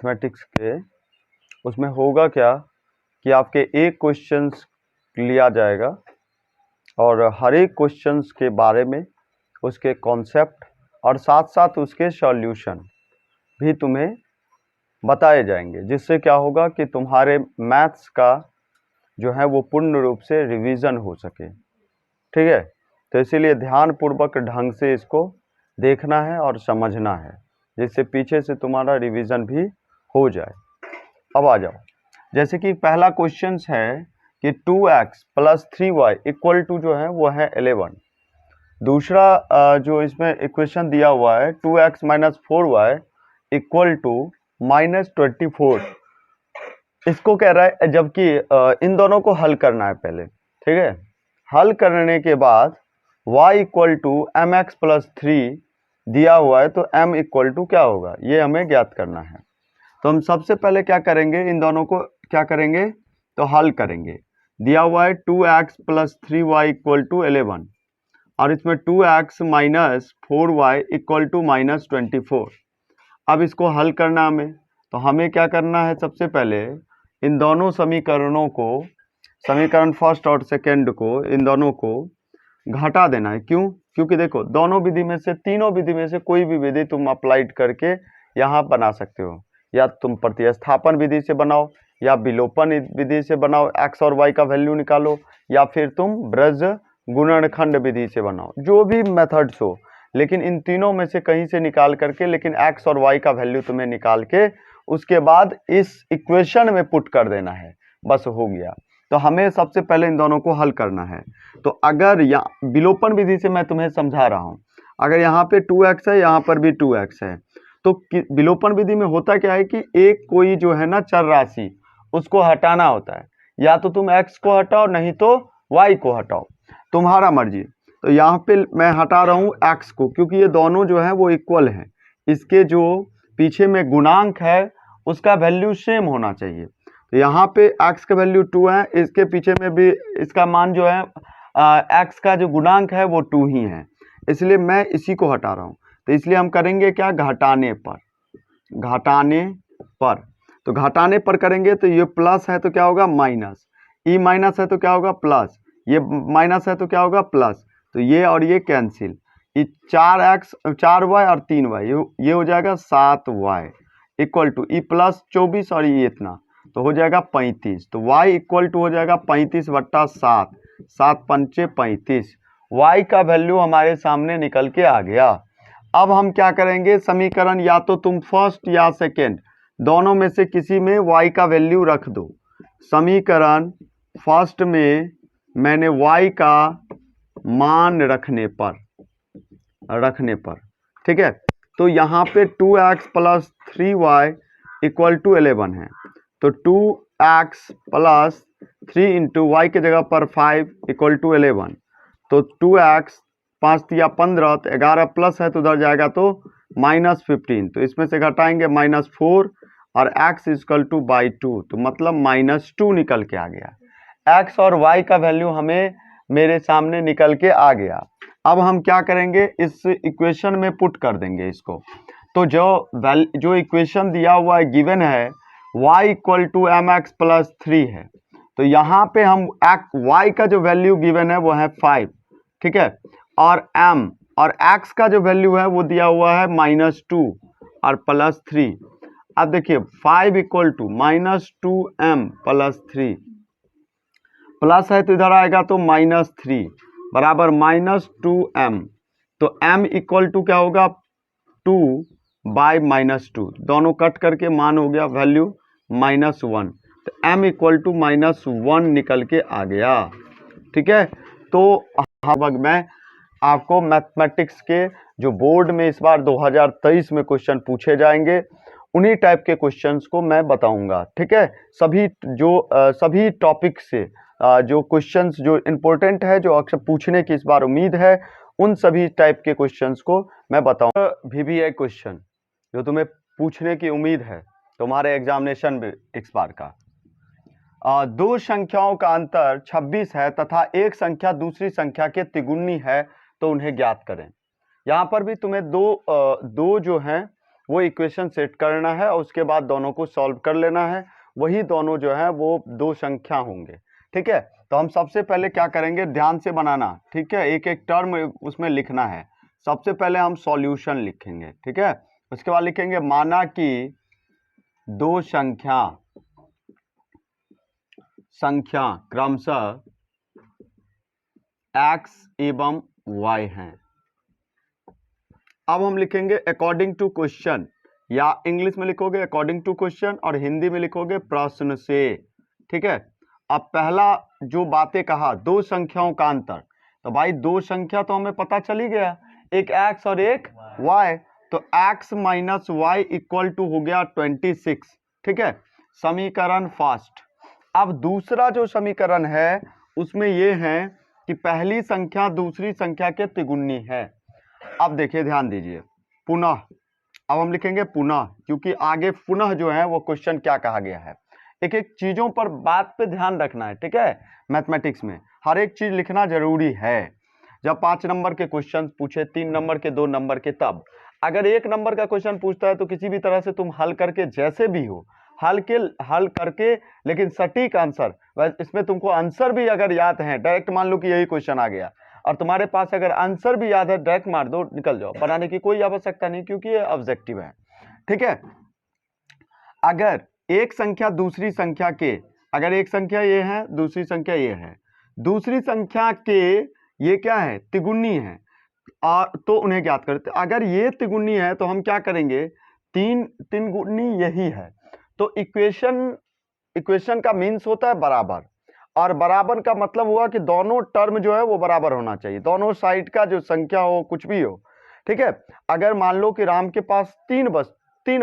Mathematics के, उसमें होगा क्या कि आपके एक क्वेश्चंस लिया जाएगा और हर एक क्वेश्चंस के बारे में उसके कॉन्सेप्ट और साथ साथ उसके सॉल्यूशन भी तुम्हें बताए जाएंगे, जिससे क्या होगा कि तुम्हारे मैथ्स का जो है वो पूर्ण रूप से रिवीजन हो सके। ठीक है, तो इसीलिए ध्यानपूर्वक ढंग से इसको देखना है और समझना है, जिससे पीछे से तुम्हारा रिवीजन भी हो जाए। अब आ जाओ, जैसे कि पहला क्वेश्चन है कि 2x + 3y इक्वल टू जो है वो है 11। दूसरा जो इसमें इक्वेशन दिया हुआ है 2x - 4y इक्वल टू -24, इसको कह रहा है, जबकि इन दोनों को हल करना है पहले। ठीक है, हल करने के बाद y इक्वल टू mx + 3 दिया हुआ है, तो m इक्वल टू क्या होगा ये हमें ज्ञात करना है। तो हम सबसे पहले क्या करेंगे, इन दोनों को क्या करेंगे तो हल करेंगे। दिया हुआ है 2x + 3y इक्वल टू 11 और इसमें 2x - 4y इक्वल टू -24। अब इसको हल करना हमें, तो हमें क्या करना है, सबसे पहले इन दोनों समीकरणों को, समीकरण फर्स्ट और सेकंड को, इन दोनों को घटा देना है। क्यों? क्योंकि देखो दोनों विधि में से, तीनों विधि में से कोई भी विधि तुम अप्लाइड करके यहाँ बना सकते हो। या तुम प्रतिस्थापन विधि से बनाओ, या विलोपन विधि से बनाओ, x और y का वैल्यू निकालो, या फिर तुम ब्रज गुणनखंड विधि से बनाओ, जो भी मेथड्स हो, लेकिन इन तीनों में से कहीं से निकाल करके, लेकिन x और y का वैल्यू तुम्हें निकाल के उसके बाद इस इक्वेशन में पुट कर देना है, बस हो गया। तो हमें सबसे पहले इन दोनों को हल करना है। तो अगर विलोपन विधि से मैं तुम्हें समझा रहा हूं, अगर यहाँ पे 2x है, यहाँ पर भी 2x है, तो विलोपन विधि में होता क्या है कि एक कोई जो है ना चर राशि, उसको हटाना होता है। या तो तुम x को हटाओ, नहीं तो y को हटाओ, तुम्हारा मर्जी। तो यहाँ पे मैं हटा रहा हूँ x को, क्योंकि ये दोनों जो है वो इक्वल है। इसके जो पीछे में गुणांक है उसका वैल्यू सेम होना चाहिए। तो यहाँ पे x का वैल्यू 2 है, इसके पीछे में भी इसका मान जो है x का जो गुणांक है वो 2 ही है, इसलिए मैं इसी को हटा रहा हूँ। तो इसलिए हम करेंगे क्या, घटाने पर। घटाने पर, तो घटाने पर करेंगे तो ये प्लस है तो क्या होगा माइनस, ई माइनस है तो क्या होगा प्लस, ये माइनस है तो क्या होगा प्लस। तो ये और ये कैंसिल, ये 4x 4y और 3y, ये हो जाएगा 7y equal to E plus 24 और ये इतना, तो हो जाएगा 35। तो y इक्वल टू हो जाएगा 35/7, 7 पंचे 35। y का वैल्यू हमारे सामने निकल के आ गया। अब हम क्या करेंगे, समीकरण या तो तुम फर्स्ट या सेकेंड, दोनों में से किसी में y का वैल्यू रख दो। समीकरण फर्स्ट में मैंने y का मान रखने पर, ठीक है, तो यहाँ पे 2x + 3y इक्वल टू 11 है, तो 2x + 3 इंटू y के जगह पर 5 इक्वल टू 11, तो 2x 5 या 15, तो 11 प्लस है तो उधर जाएगा तो -15, तो इसमें से घटाएंगे -4 और x इक्वल टू 2, तो मतलब -2 निकल के आ गया। x और y का वैल्यू हमें मेरे सामने निकल के आ गया। अब हम क्या करेंगे, इस इक्वेशन में पुट कर देंगे इसको। तो जो इक्वेशन दिया हुआ है, गिवन है y इक्वल टू mx + 3 है, तो यहाँ पे हम y का जो वैल्यू गिवन है वो है 5, ठीक है, और m और x का जो वैल्यू है वो दिया हुआ है -2 और +3। अब देखिए 5 इक्वल टू -2m + 3, प्लस है तो इधर आएगा तो -3 बराबर -2m, तो m इक्वल टू क्या होगा 2/-2, दोनों कट करके मान हो गया वैल्यू -1, तो m इक्वल टू -1 निकल के आ गया। ठीक है, तो मैं आपको मैथमेटिक्स के जो बोर्ड में इस बार 2023 में क्वेश्चन पूछे जाएंगे, उन्हीं टाइप के क्वेश्चंस को मैं बताऊंगा। ठीक है, सभी टॉपिक से जो क्वेश्चंस जो इम्पोर्टेंट है, जो अक्सर पूछने की इस बार उम्मीद है, उन सभी टाइप के क्वेश्चंस को मैं बताऊंगा। VBA क्वेश्चन जो तुम्हें पूछने की उम्मीद है तुम्हारे एग्जामिनेशन में इस बार का, दो संख्याओं का अंतर 26 है तथा एक संख्या दूसरी संख्या के तिगुनी है, तो उन्हें ज्ञात करें। यहाँ पर भी तुम्हें दो जो हैं वो इक्वेशन सेट करना है और उसके बाद दोनों को सॉल्व कर लेना है। वही दोनों जो है वो दो संख्या होंगे। ठीक है, तो हम सबसे पहले क्या करेंगे, ध्यान से बनाना। ठीक है, एक एक टर्म उसमें लिखना है। सबसे पहले हम सॉल्यूशन लिखेंगे। ठीक है, उसके बाद लिखेंगे माना कि दो संख्या क्रमशः x एवं y हैं। अब हम लिखेंगे अकॉर्डिंग टू क्वेश्चन, या इंग्लिश में लिखोगे अकॉर्डिंग टू क्वेश्चन और हिंदी में लिखोगे प्रश्न से। ठीक है, अब पहला जो बातें कहा दो संख्याओं का अंतर, तो भाई दो संख्या तो हमें पता चल ही गया, एक x और एक y, तो x minus y equal to हो गया 26। ठीक है, समीकरण फर्स्ट। अब दूसरा जो समीकरण है उसमें ये है कि पहली संख्या दूसरी संख्या के तिगुनी है। अब देखिए ध्यान दीजिए, पुनः, अब हम लिखेंगे पुनः, क्योंकि आगे पुनः जो है वो क्वेश्चन क्या कहा गया है। एक एक चीजों पर बात पे ध्यान रखना है। ठीक है, मैथमेटिक्स में हर एक चीज लिखना जरूरी है। जब 5 नंबर के क्वेश्चन पूछे, 3 नंबर के, 2 नंबर के, तब अगर 1 नंबर का क्वेश्चन पूछता है तो किसी भी तरह से तुम हल करके, जैसे भी हो हल करके, लेकिन सटीक आंसर, इसमें तुमको आंसर भी अगर याद है, डायरेक्ट मान लो कि यही क्वेश्चन आ गया और तुम्हारे पास अगर आंसर भी याद है, डायरेक्ट मार दो, निकल जाओ, बनाने की कोई आवश्यकता नहीं, क्योंकि ये ऑब्जेक्टिव है। ठीक है, अगर एक संख्या दूसरी संख्या के, अगर एक संख्या ये है दूसरी संख्या ये है, दूसरी संख्या के ये क्या है, तिगुनी है, और तो उन्हें ज्ञात करते। अगर ये तिगुनी है तो हम क्या करेंगे, तीन गुनी यही है, तो इक्वेशन का मीन्स होता है बराबर, और बराबर का मतलब हुआ कि दोनों टर्म जो है वो बराबर होना चाहिए, दोनों साइड का जो संख्या हो कुछ भी हो। ठीक है, अगर मान लो कि राम के पास तीन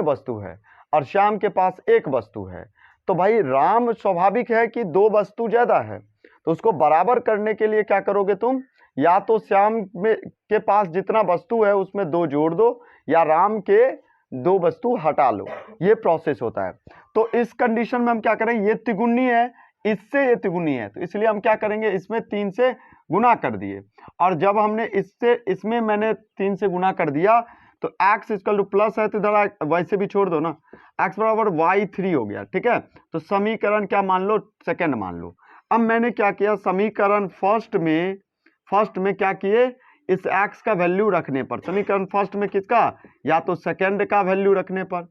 वस्तु है और श्याम के पास एक वस्तु है, तो भाई राम स्वाभाविक है कि 2 वस्तु ज्यादा है, तो उसको बराबर करने के लिए क्या करोगे तुम, या तो श्याम के पास जितना वस्तु है उसमें 2 जोड़ दो, या राम के 2 वस्तु हटा लो। ये प्रोसेस होता है। तो इस कंडीशन में हम क्या करें, ये तिगुनी है, इससे ये तिगुनी है, तो इसलिए हम क्या करेंगे, इसमें 3 से गुना कर दिए, और जब हमने इसमें मैंने 3 से गुना कर दिया तो x इक्वल टू प्लस है, तो इधर वैसे भी छोड़ दो ना, x बराबर y3 हो गया। ठीक है, तो समीकरण क्या मान लो, सेकंड मान लो। अब मैंने क्या किया, समीकरण फर्स्ट में क्या किए, इस x का वैल्यू रखने पर, समीकरण फर्स्ट में किसका, या तो सेकंड का वैल्यू रखने पर,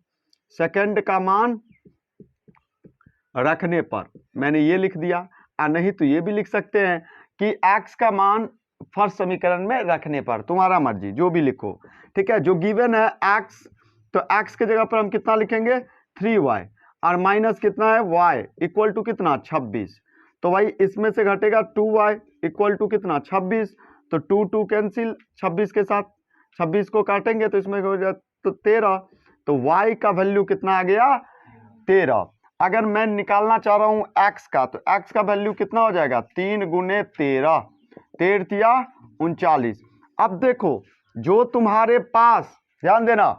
सेकंड का मान रखने पर मैंने ये लिख दिया, और नहीं तो ये भी लिख सकते हैं कि x का मान फर्स्ट समीकरण में रखने पर, तुम्हारा मर्जी जो भी लिखो। ठीक है, जो गिवन है x, तो x के जगह पर हम कितना लिखेंगे 3y, और माइनस कितना है y इक्वल टू कितना 26, तो भाई इसमें से घटेगा 2y इक्वल टू कितना 26, तो 2 कैंसिल 26 के साथ, 26 को काटेंगे तो इसमें हो जाए तो 13, तो y का वैल्यू कितना आ गया 13। अगर मैं निकालना चाह रहा हूं x का, तो x का वैल्यू कितना हो जाएगा 3 गुने 13, 13 39। अब देखो जो तुम्हारे पास, ध्यान देना,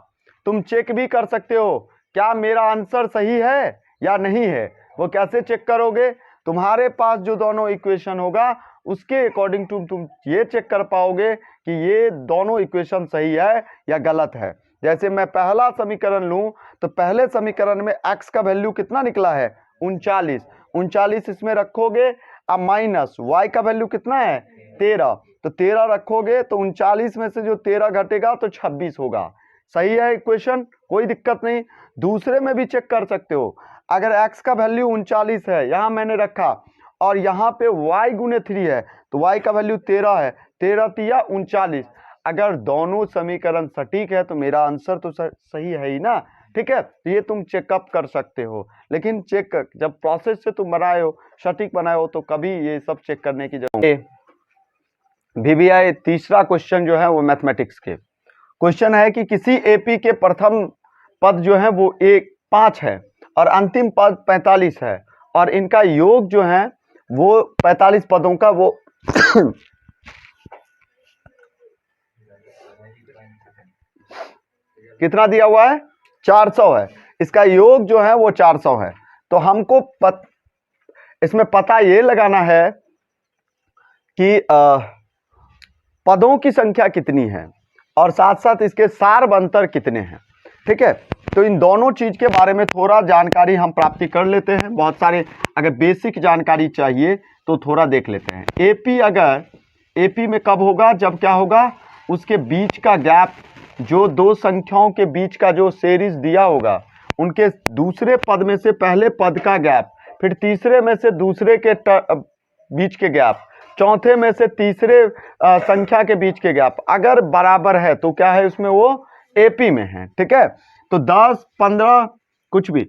तुम चेक भी कर सकते हो क्या मेरा आंसर सही है या नहीं है। वो कैसे चेक करोगे, तुम्हारे पास जो दोनों इक्वेशन होगा उसके अकॉर्डिंग तुम ये चेक कर पाओगे कि ये दोनों इक्वेशन सही है या गलत है। जैसे मैं पहला समीकरण लूं तो पहले समीकरण में x का वैल्यू कितना निकला है 39, इसमें रखोगे, अब माइनस y का वैल्यू कितना है 13, तो 13 रखोगे तो 39 में से जो 13 घटेगा तो 26 होगा। सही है इक्वेशन, कोई दिक्कत नहीं। दूसरे में भी चेक कर सकते हो, अगर x का वैल्यू 39 है, यहां मैंने रखा, और यहाँ पे y गुने 3 है, तो y का वैल्यू 13 है, 13 तिया 39। अगर दोनों समीकरण सटीक है तो मेरा आंसर तो सही है ही ना। ठीक है, तो ये तुम चेकअप कर सकते हो, लेकिन चेक जब प्रोसेस से तुम बनाए हो, सटीक बनाए हो, तो कभी ये सब चेक करने की जरूरत। VBI तीसरा क्वेश्चन जो है वो मैथमेटिक्स के क्वेश्चन है कि किसी एपी के प्रथम पद जो है वो 5 है और अंतिम पद 45 है, और इनका योग जो है वो 45 पदों का वो कितना दिया हुआ है 400 है, इसका योग जो है वो 400 है। तो हमको इसमें पता ये लगाना है कि पदों की संख्या कितनी है और साथ साथ इसके सार्वंतर कितने हैं। ठीक है। तो इन दोनों चीज के बारे में थोड़ा जानकारी हम प्राप्ति कर लेते हैं। बहुत सारे अगर बेसिक जानकारी चाहिए तो थोड़ा देख लेते हैं। एपी अगर एपी में कब होगा, जब क्या होगा, उसके बीच का गैप, जो दो संख्याओं के बीच का जो सीरीज दिया होगा, उनके दूसरे पद में से पहले पद का गैप, फिर तीसरे में से दूसरे के बीच के गैप, चौथे में से तीसरे संख्या के बीच के गैप अगर बराबर है तो क्या है उसमें, वो एपी में है। ठीक है। तो 10, 15 कुछ भी,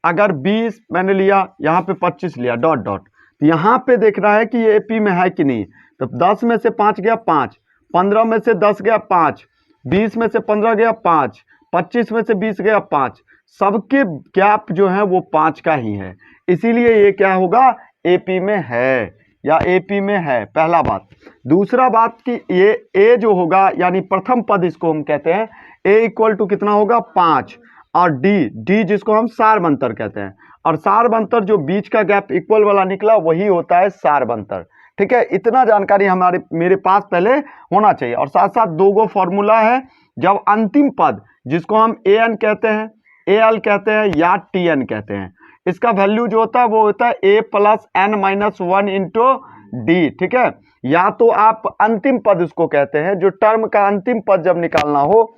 अगर 20 मैंने लिया, यहाँ पे 25 लिया, डॉट डॉट, तो यहाँ पे देखना है कि ये एपी में है कि नहीं। तो 10 में से 5 गया 5, 15 में से 10 गया 5, 20 में से 15 गया 5, 25 में से 20 गया 5, सबके गैप जो है वो 5 का ही है, इसीलिए ये क्या होगा, एपी में है या एपी में है। पहला बात। दूसरा बात कि ये ए जो होगा यानी प्रथम पद इसको हम कहते हैं, ए इक्वल टू कितना होगा 5, और डी जिसको हम सारबंतर कहते हैं, और सारबंतर जो बीच का गैप इक्वल वाला निकला वही होता है सारबंतर। ठीक है। इतना जानकारी मेरे पास पहले होना चाहिए। और साथ साथ दो गो फॉर्मूला है, जब अंतिम पद जिसको हम ए एन कहते हैं, ए एल कहते हैं या टी एन कहते हैं, इसका वैल्यू जो होता है वो होता है A plus N minus 1 into D. ठीक है। या तो आप अंतिम पद उसको कहते हैं, जो टर्म का अंतिम पद जब निकालना हो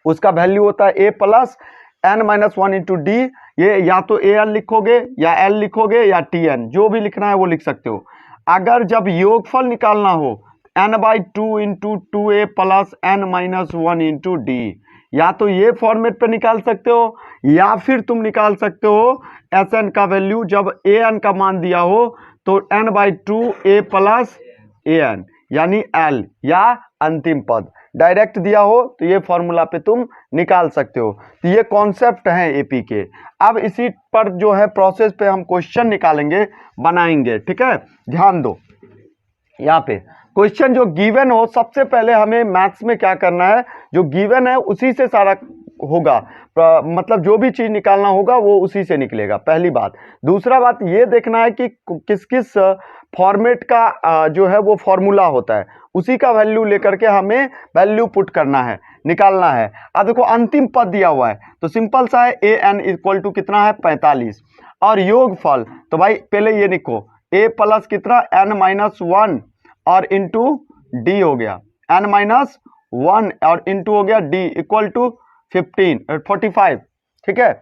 उसका वैल्यू होता है A plus N minus 1 into D. ये या तो ए एल लिखोगे या एल लिखोगे या टी एन, जो भी लिखना है वो लिख सकते हो। अगर जब योगफल निकालना हो n/2 into 2a plus N minus 1 into d, या तो ये फॉर्मेट पे निकाल सकते हो या फिर तुम निकाल सकते हो एस एन का वैल्यू, जब ए एन का मान दिया हो तो n/2a प्लस ए एन यानी एल, या अंतिम पद डायरेक्ट दिया हो तो ये फॉर्मूला पे तुम निकाल सकते हो। तो ये कॉन्सेप्ट है एपी के। अब इसी पर जो है प्रोसेस पे हम क्वेश्चन निकालेंगे, बनाएंगे। ठीक है। ध्यान दो, यहाँ पे क्वेश्चन जो गिवन हो, सबसे पहले हमें मैथ्स में क्या करना है, जो गिवन है उसी से सारा होगा, मतलब जो भी चीज निकालना होगा वो उसी से निकलेगा, पहली बात। दूसरा बात ये देखना है कि किस किस फॉर्मेट का जो है वो फॉर्मूला होता है, उसी का वैल्यू लेकर के हमें वैल्यू पुट करना है, निकालना है। अब देखो अंतिम पद दिया हुआ है तो सिंपल सा है, ए एन इक्वल टू कितना है 45, और योगफल तो भाई पहले ये लिखो, ए प्लस कितना एन माइनस 1 और इंटू डी हो गया, एन माइनस 1 और इंटू हो गया डी इक्वल टू 45। ठीक है।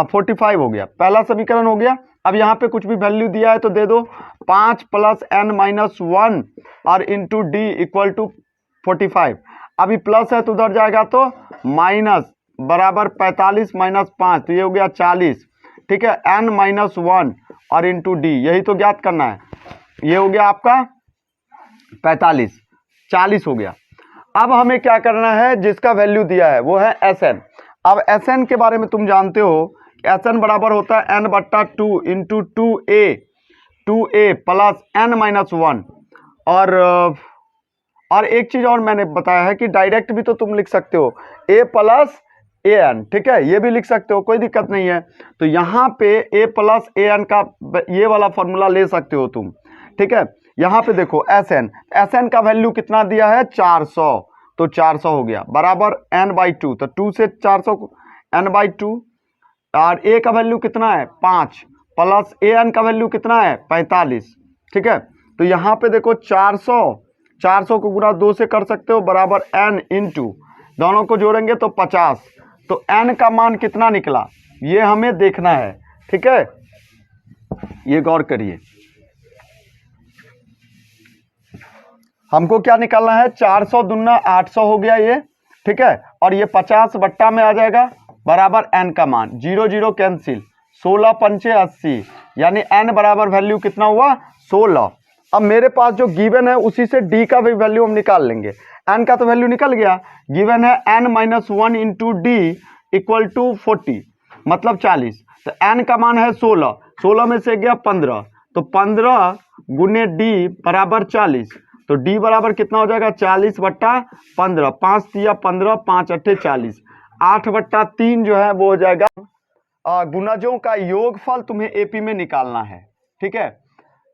45 हो गया, पहला समीकरण हो गया। अब यहाँ पे कुछ भी वैल्यू दिया है तो दे दो, 5 प्लस एन माइनस 1 और इंटू डी इक्वल टू 45। अभी प्लस है तो उधर जाएगा तो माइनस, बराबर 45 माइनस 5 तो ये हो गया 40। ठीक है। एन माइनस 1 और इंटू डी, यही तो ज्ञात करना है। ये हो गया आपका 45, 40 हो गया। अब हमें क्या करना है, जिसका वैल्यू दिया है वो है एस एन। अब एस एन के बारे में तुम जानते हो, एस एन बराबर होता है n/2 into 2a plus N minus 1। और एक चीज और मैंने बताया है कि डायरेक्ट भी तो तुम लिख सकते हो, a प्लस ए एन। ठीक है, ये भी लिख सकते हो, कोई दिक्कत नहीं है। तो यहाँ पे a प्लस ए एन का ये वाला फॉर्मूला ले सकते हो तुम। ठीक है। यहाँ पे देखो एस एन का वैल्यू कितना दिया है 400, तो 400 हो गया, बराबर n/2, तो 2 से 400 n/2, और a का वैल्यू कितना है 5 प्लस ए एन का वैल्यू कितना है 45। ठीक है। तो यहाँ पे देखो 400 को गुणा 2 से कर सकते हो, बराबर n इंटू, दोनों को जोड़ेंगे तो 50, तो n का मान कितना निकला ये हमें देखना है। ठीक है, ये गौर करिए, हमको क्या निकालना है, 400 दूना 800 हो गया ये। ठीक है। और ये 50 बट्टा में आ जाएगा, बराबर n का मान, 0 0 कैंसिल, 16 पंचे 80, यानी n बराबर वैल्यू कितना हुआ 16। अब मेरे पास जो गिवन है उसी से d का भी वैल्यू हम निकाल लेंगे। n का तो वैल्यू निकल गया, गिवन है n minus 1 into d equal to 40, मतलब 40। तो n का मान है 16, 16 में से गया 15, तो 15 गुने d बराबर 40, तो d बराबर कितना हो जाएगा 40 बट्टा 15, 5 दिया 15, 5 अट्ठे 40, 8/3 जो है वो हो जाएगा। गुणजों का योगफल तुम्हें एपी में निकालना है। ठीक है।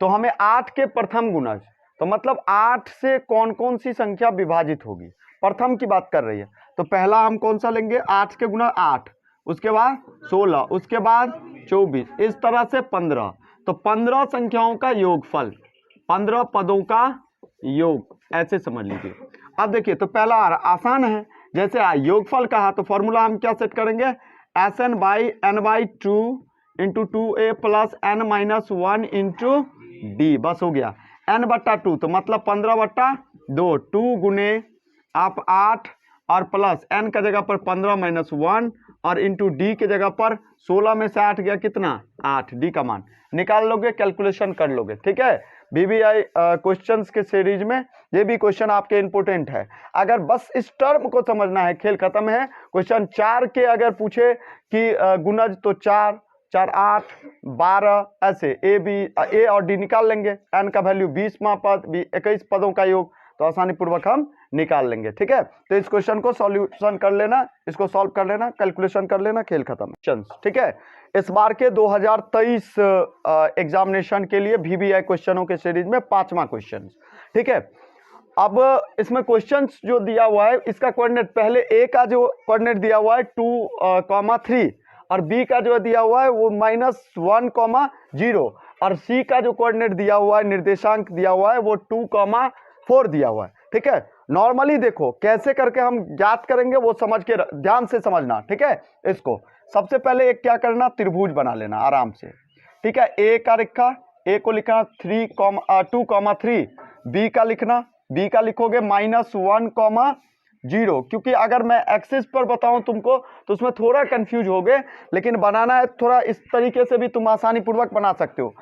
तो हमें 8 के प्रथम गुणज, तो मतलब 8 से कौन कौन सी संख्या विभाजित होगी, प्रथम की बात कर रही है, तो पहला हम कौन सा लेंगे, 8 के गुना 8, उसके बाद 16, उसके बाद 24, इस तरह से 15। तो 15 संख्याओं का योगफल, 15 पदों का योग, ऐसे समझ लीजिए। अब देखिए तो पहला आसान है, जैसे योगफल कहा तो फॉर्मूला हम क्या सेट करेंगे, SN/N/2 into 2A plus N-1 into D, बस हो गया। N/2 तो मतलब 15/2, 2 गुने आप 8 और प्लस N का जगह पर 15-1 और इंटू D के जगह पर 16 में से 8 गया कितना, 8, D का मान निकाल लोगे, कैलकुलेशन कर लोगे, ठीक है। BBI क्वेश्चंस के सीरीज में ये भी क्वेश्चन आपके इंपोर्टेंट है। अगर बस इस टर्म को समझना है, खेल खत्म है। क्वेश्चन 4 के अगर पूछे कि गुणज तो 4, 4, 8, 12 ऐसे ए और डी निकाल लेंगे। N का वैल्यू 20वां पद, 21 पदों का योग, तो आसानी पूर्वक हम निकाल लेंगे, ठीक है। तो इस क्वेश्चन को सॉल्यूशन कर लेना, इसको सॉल्व कर लेना, कैलकुलेशन कर लेना, खेल खत्म, ठीक है। इस बार के 2023 एग्जामिनेशन के लिए VBI क्वेश्चनों के सीरीज में 5वां क्वेश्चन, ठीक है। अब इसमें क्वेश्चंस जो दिया हुआ है इसका कोऑर्डिनेट, पहले ए का जो कोऑर्डिनेट दिया हुआ है 2,3 और बी का जो दिया हुआ है वो -1,0 और सी का जो कोऑर्डिनेट दिया हुआ है, निर्देशांक दिया हुआ है वो 2,4 दिया हुआ है, ठीक है। नॉर्मली देखो कैसे करके हम ज्ञात करेंगे वो समझ के ध्यान से समझना, ठीक है। इसको सबसे पहले एक क्या करना, त्रिभुज बना लेना आराम से, ठीक है। ए का लिखा, ए को लिखना 2,3, बी का लिखना, बी का लिखोगे -1,0, क्योंकि अगर मैं एक्सिस पर बताऊं तुमको तो उसमें थोड़ा कंफ्यूज होगे, लेकिन बनाना है थोड़ा इस तरीके से भी तुम आसानी पूर्वक बना सकते हो।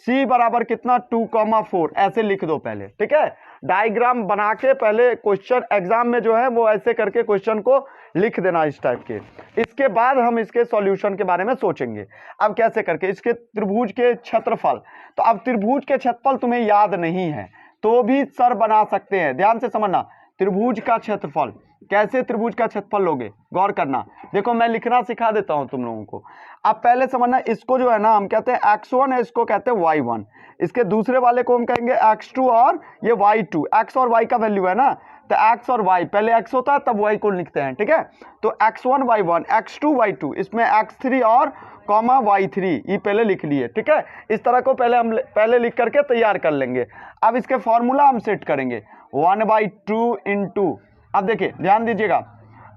सी बराबर कितना, 2,4 ऐसे लिख दो पहले, ठीक है। डायग्राम बना के पहले क्वेश्चन एग्जाम में जो है वो ऐसे करके क्वेश्चन को लिख देना इस टाइप के। इसके बाद हम इसके सॉल्यूशन के बारे में सोचेंगे। अब कैसे करके इसके त्रिभुज के क्षेत्रफल, तो अब त्रिभुज के क्षेत्रफल तुम्हें याद नहीं है तो भी सर बना सकते हैं, ध्यान से समझना। त्रिभुज का क्षेत्रफल, कैसे त्रिभुज का क्षेत्रफल लोगे, गौर करना। देखो मैं लिखना सिखा देता हूं तुम लोगों को। अब पहले समझना, इसको जो है ना हम कहते हैं x1 है, इसको कहते हैं y1, इसके दूसरे वाले को हम कहेंगे x2 और ये y2। x और y का वैल्यू है ना, तो x और y, पहले x होता है तब y को लिखते हैं, ठीक है। तो x1 y1, x2 y2, इसमें x3 और y3 ये पहले लिख लिए, ठीक है। इस तरह को पहले लिख करके तैयार कर लेंगे। अब इसके फॉर्मूला हम सेट करेंगे 1/2 इंटू, अब देखिए ध्यान दीजिएगा,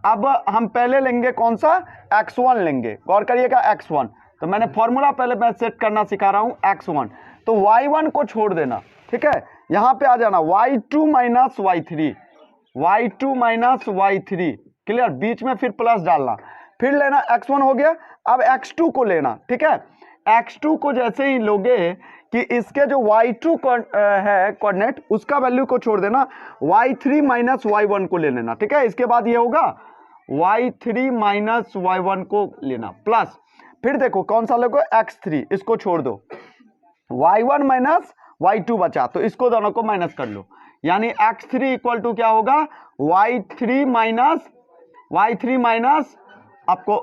अब हम पहले लेंगे कौन सा, x1 लेंगे, गौर करिएगा x1। तो मैंने फॉर्मूला पहले मैं सेट करना सिखा रहा हूं, x1, तो y1 को छोड़ देना, ठीक है। यहां पे आ जाना y2 minus y3, y2 minus y3, clear, बीच में फिर प्लस डालना, फिर लेना x1 हो गया। अब x2 को लेना, ठीक है। x2 को जैसे ही लोगे कि इसके जो y2 है कोऑर्डिनेट, उसका वैल्यू को छोड़ देना, y3 माइनस y1 को ले लेना, ठीक है। इसके बाद ये होगा y3 माइनस y1 को लेना, प्लस फिर देखो कौन सा लोगे, x3, इसको छोड़ दो, y1 माइनस y2 बचा, तो इसको दोनों को माइनस कर लो, यानी x3 इक्वल टू क्या होगा, y3 माइनस आपको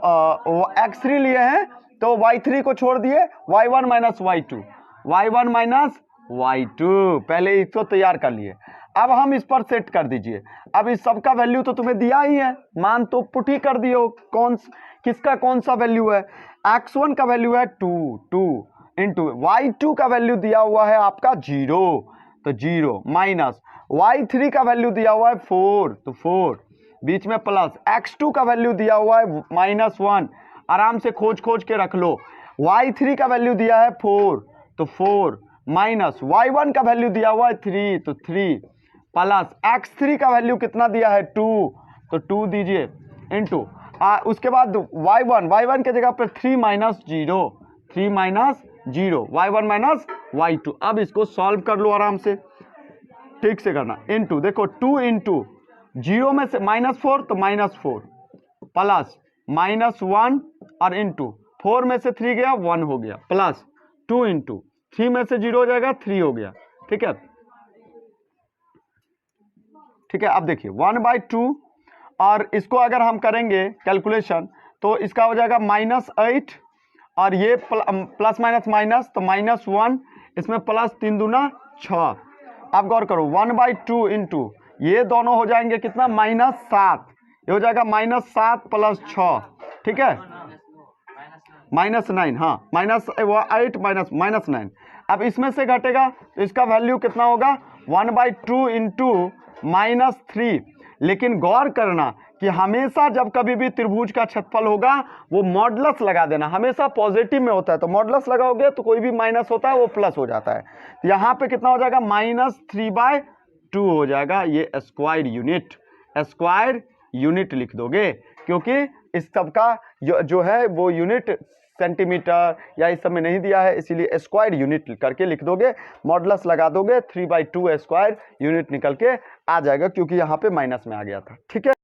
x3 लिए हैं तो y3 को छोड़ दिए, y1 minus y2, y1 minus y2, पहले इसको तैयार कर लिए। अब हम इस पर सेट कर दीजिए। अब इस सब का वैल्यू तो तुम्हें दिया ही है, मान तो पुट ही कर दियो, किसका कौन सा वैल्यू है, x1 का वैल्यू है 2 इंटू y2 का वैल्यू दिया हुआ है आपका 0, तो 0 माइनस y3 का वैल्यू दिया हुआ है 4, तो 4, बीच में प्लस x2 का वैल्यू दिया हुआ है -1, आराम से खोज के रख लो। y3 का वैल्यू दिया है 4, तो 4 माइनस y1 का वैल्यू दिया हुआ है 3, तो 3 प्लस x3 का वैल्यू कितना दिया है 2, तो 2 दीजिए इंटू उसके बाद y1 के जगह पर 3 माइनस 0, y1 माइनस y2। अब इसको सॉल्व कर लो आराम से, ठीक से करना, इंटू देखो 2 इंटू 0 में से -4 तो -4 प्लस -1 और इंटू 4 में से 3 गया 1 हो गया, प्लस 2 इंटू 3 में से 0 हो जाएगा 3 हो गया, ठीक है। अब देखिए 1/2 और इसको अगर हम करेंगे कैलकुलेशन तो इसका हो जाएगा -8 और ये प्लस माइनस तो -1, इसमें प्लस 3 दूना 6। अब गौर करो 1/2 इंटू ये दोनों हो जाएंगे कितना, -7, ये हो जाएगा -7 + 6, ठीक है, -9, हाँ, -8 -9। अब इसमें से घटेगा तो इसका वैल्यू कितना होगा 1/2 इंटू -3। लेकिन गौर करना कि हमेशा जब कभी भी त्रिभुज का क्षेत्रफल होगा वो मॉडुलस लगा देना, हमेशा पॉजिटिव में होता है, तो मॉडुलस लगाओगे तो कोई भी माइनस होता है वो प्लस हो जाता है। तो यहाँ पे कितना हो जाएगा -3/2 हो जाएगा, ये स्क्वायर यूनिट लिख दोगे, क्योंकि इस सब का जो है वो यूनिट सेंटीमीटर या इस सब में नहीं दिया है, इसीलिए स्क्वायर यूनिट करके लिख दोगे, मॉडुलस लगा दोगे, 3/2 स्क्वायर यूनिट निकल के आ जाएगा, क्योंकि यहाँ पे माइनस में आ गया था, ठीक है।